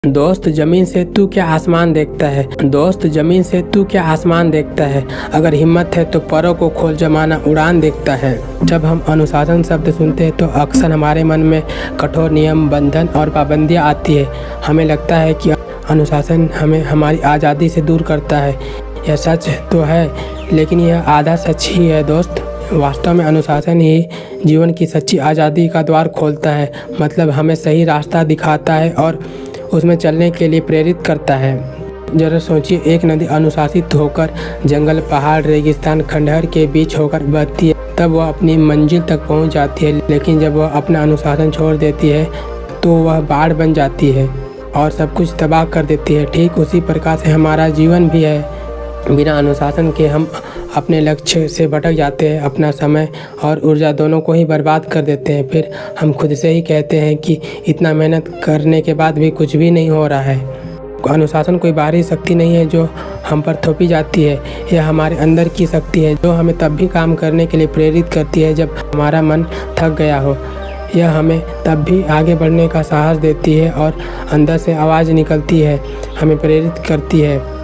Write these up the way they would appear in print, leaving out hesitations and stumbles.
दोस्त जमीन से तू क्या आसमान देखता है। दोस्त जमीन से तू क्या आसमान देखता है। अगर हिम्मत है तो परों को खोल, जमाना उड़ान देखता है। जब हम अनुशासन शब्द सुनते हैं तो अक्सर हमारे मन में कठोर नियम, बंधन और पाबंदियां आती है। हमें लगता है कि अनुशासन हमें हमारी आज़ादी से दूर करता है। यह सच तो है, लेकिन यह आधा सच ही है दोस्त। वास्तव में अनुशासन ही जीवन की सच्ची आज़ादी का द्वार खोलता है। मतलब हमें सही रास्ता दिखाता है और उसमें चलने के लिए प्रेरित करता है। जरा सोचिए, एक नदी अनुशासित होकर जंगल, पहाड़, रेगिस्तान, खंडहर के बीच होकर बहती है, तब वह अपनी मंजिल तक पहुंच जाती है। लेकिन जब वह अपना अनुशासन छोड़ देती है तो वह बाढ़ बन जाती है और सब कुछ तबाह कर देती है। ठीक उसी प्रकार से हमारा जीवन भी है। बिना अनुशासन के हम अपने लक्ष्य से भटक जाते हैं, अपना समय और ऊर्जा दोनों को ही बर्बाद कर देते हैं। फिर हम खुद से ही कहते हैं कि इतना मेहनत करने के बाद भी कुछ भी नहीं हो रहा है। अनुशासन कोई बाहरी शक्ति नहीं है जो हम पर थोपी जाती है। यह हमारे अंदर की शक्ति है जो हमें तब भी काम करने के लिए प्रेरित करती है जब हमारा मन थक गया हो। यह हमें तब भी आगे बढ़ने का साहस देती है और अंदर से आवाज़ निकलती है, हमें प्रेरित करती है।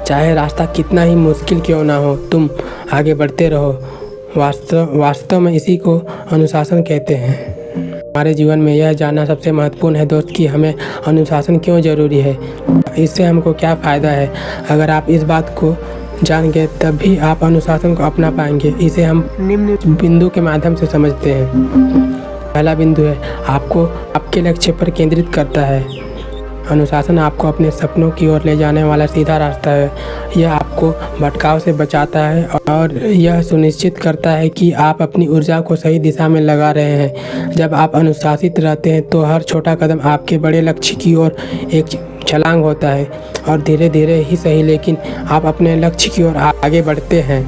चाहे रास्ता कितना ही मुश्किल क्यों ना हो, तुम आगे बढ़ते रहो। वास्तव में इसी को अनुशासन कहते हैं। हमारे जीवन में यह जानना सबसे महत्वपूर्ण है दोस्त कि हमें अनुशासन क्यों ज़रूरी है, इससे हमको क्या फ़ायदा है। अगर आप इस बात को जान गए तब भी आप अनुशासन को अपना पाएंगे। इसे हम निम्न बिंदु के माध्यम से समझते हैं। पहला बिंदु है, आपको आपके लक्ष्य पर केंद्रित करता है। अनुशासन आपको अपने सपनों की ओर ले जाने वाला सीधा रास्ता है। यह आपको भटकाव से बचाता है और यह सुनिश्चित करता है कि आप अपनी ऊर्जा को सही दिशा में लगा रहे हैं। जब आप अनुशासित रहते हैं तो हर छोटा कदम आपके बड़े लक्ष्य की ओर एक छलांग होता है और धीरे धीरे ही सही, लेकिन आप अपने लक्ष्य की ओर आगे बढ़ते हैं।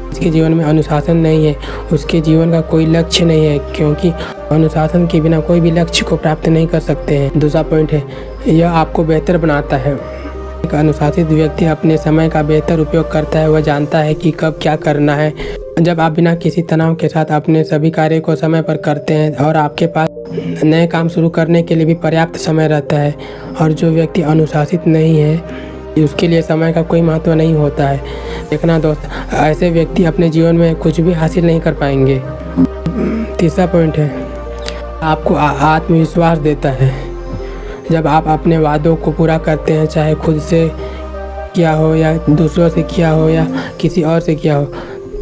जिसके जीवन में अनुशासन नहीं है उसके जीवन का कोई लक्ष्य नहीं है, क्योंकि अनुशासन के बिना कोई भी लक्ष्य को प्राप्त नहीं कर सकते हैं। दूसरा पॉइंट है, यह आपको बेहतर बनाता है। एक अनुशासित व्यक्ति अपने समय का बेहतर उपयोग करता है। वह जानता है कि कब क्या करना है। जब आप बिना किसी तनाव के साथ अपने सभी कार्य को समय पर करते हैं और आपके पास नए काम शुरू करने के लिए भी पर्याप्त समय रहता है। और जो व्यक्ति अनुशासित नहीं है उसके लिए समय का कोई महत्व नहीं होता है। देखना दोस्त, ऐसे व्यक्ति अपने जीवन में कुछ भी हासिल नहीं कर पाएंगे। तीसरा पॉइंट है, आपको आत्मविश्वास देता है। जब आप अपने वादों को पूरा करते हैं, चाहे खुद से किया हो या दूसरों से किया हो या किसी और से किया हो,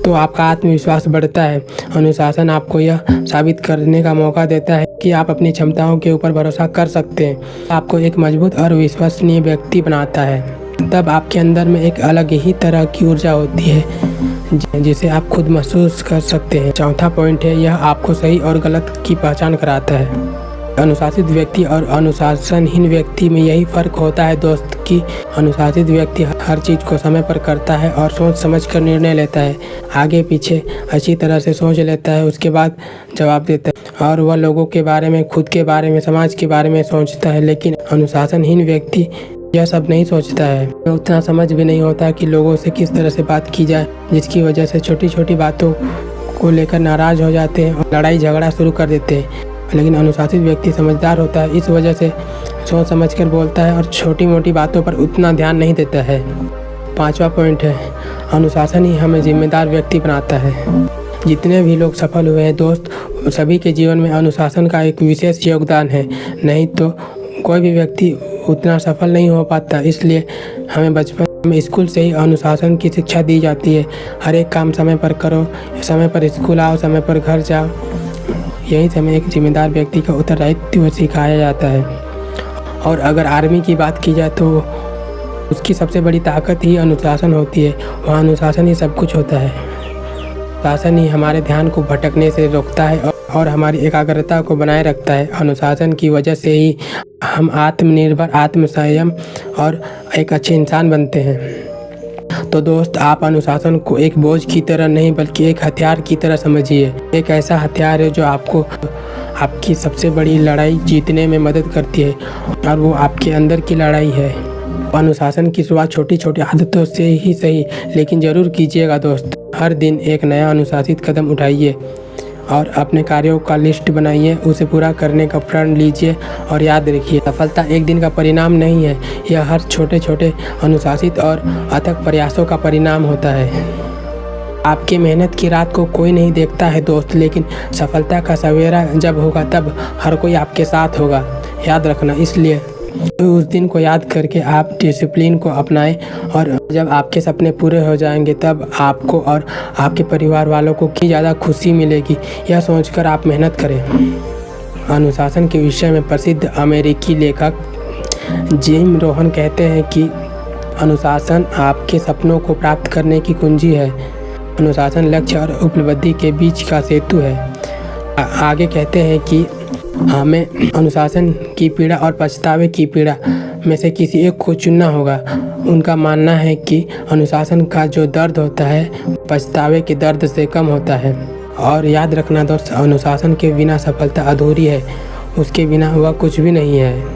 तो आपका आत्मविश्वास बढ़ता है। अनुशासन आपको यह साबित करने का मौका देता है कि आप अपनी क्षमताओं के ऊपर भरोसा कर सकते हैं। आपको एक मजबूत और विश्वसनीय व्यक्ति बनाता है। तब आपके अंदर में एक अलग ही तरह की ऊर्जा होती है जिसे आप खुद महसूस कर सकते हैं। चौथा पॉइंट है, यह आपको सही और गलत की पहचान कराता है। अनुशासित व्यक्ति और अनुशासनहीन व्यक्ति में यही फ़र्क होता है दोस्त कि अनुशासित व्यक्ति हर चीज़ को समय पर करता है और सोच समझ कर निर्णय लेता है, आगे पीछे अच्छी तरह से सोच लेता है, उसके बाद जवाब देता है। और वह लोगों के बारे में, खुद के बारे में, समाज के बारे में सोचता है। लेकिन अनुशासनहीन व्यक्ति यह सब नहीं सोचता है। उतना समझ भी नहीं होता कि लोगों से किस तरह से बात की जाए, जिसकी वजह से छोटी छोटी बातों को लेकर नाराज़ हो जाते हैं और लड़ाई झगड़ा शुरू कर देते हैं। लेकिन अनुशासित व्यक्ति समझदार होता है, इस वजह से सोच समझकर बोलता है और छोटी मोटी बातों पर उतना ध्यान नहीं देता है। पांचवा पॉइंट है, अनुशासन ही हमें जिम्मेदार व्यक्ति बनाता है। जितने भी लोग सफल हुए हैं दोस्त, सभी के जीवन में अनुशासन का एक विशेष योगदान है, नहीं तो कोई भी व्यक्ति उतना सफल नहीं हो पाता। इसलिए हमें बचपन में स्कूल से ही अनुशासन की शिक्षा दी जाती है। हर एक काम समय पर करो, समय पर स्कूल आओ, समय पर घर जाओ। यही से हमें एक जिम्मेदार व्यक्ति का उत्तरदायित्व सिखाया जाता है। और अगर आर्मी की बात की जाए तो उसकी सबसे बड़ी ताकत ही अनुशासन होती है। वहाँ अनुशासन ही सब कुछ होता है। अनुशासन ही हमारे ध्यान को भटकने से रोकता है और हमारी एकाग्रता को बनाए रखता है। अनुशासन की वजह से ही हम आत्मनिर्भर, आत्मसंयम और एक अच्छे इंसान बनते हैं। तो दोस्त, आप अनुशासन को एक बोझ की तरह नहीं बल्कि एक हथियार की तरह समझिए। एक ऐसा हथियार है जो आपको आपकी सबसे बड़ी लड़ाई जीतने में मदद करती है, और वो आपके अंदर की लड़ाई है। अनुशासन की शुरुआत छोटी छोटी आदतों से ही सही, लेकिन ज़रूर कीजिएगा दोस्त। हर दिन एक नया अनुशासित कदम उठाइए और अपने कार्यों का लिस्ट बनाइए, उसे पूरा करने का प्रण लीजिए और याद रखिए, सफलता एक दिन का परिणाम नहीं है, यह हर छोटे छोटे अनुशासित और अथक प्रयासों का परिणाम होता है। आपकी मेहनत की रात को कोई नहीं देखता है दोस्त, लेकिन सफलता का सवेरा जब होगा तब हर कोई आपके साथ होगा, याद रखना। इसलिए उस दिन को याद करके आप डिसिप्लिन को अपनाएं और जब आपके सपने पूरे हो जाएंगे तब आपको और आपके परिवार वालों को की ज़्यादा खुशी मिलेगी, यह सोचकर आप मेहनत करें। अनुशासन के विषय में प्रसिद्ध अमेरिकी लेखक जिम रोहन कहते हैं कि अनुशासन आपके सपनों को प्राप्त करने की कुंजी है। अनुशासन लक्ष्य और उपलब्धि के बीच का सेतु है। आगे कहते हैं कि हमें अनुशासन की पीड़ा और पछतावे की पीड़ा में से किसी एक को चुनना होगा। उनका मानना है कि अनुशासन का जो दर्द होता है पछतावे के दर्द से कम होता है। और याद रखना दोस्त, अनुशासन के बिना सफलता अधूरी है, उसके बिना वह कुछ भी नहीं है।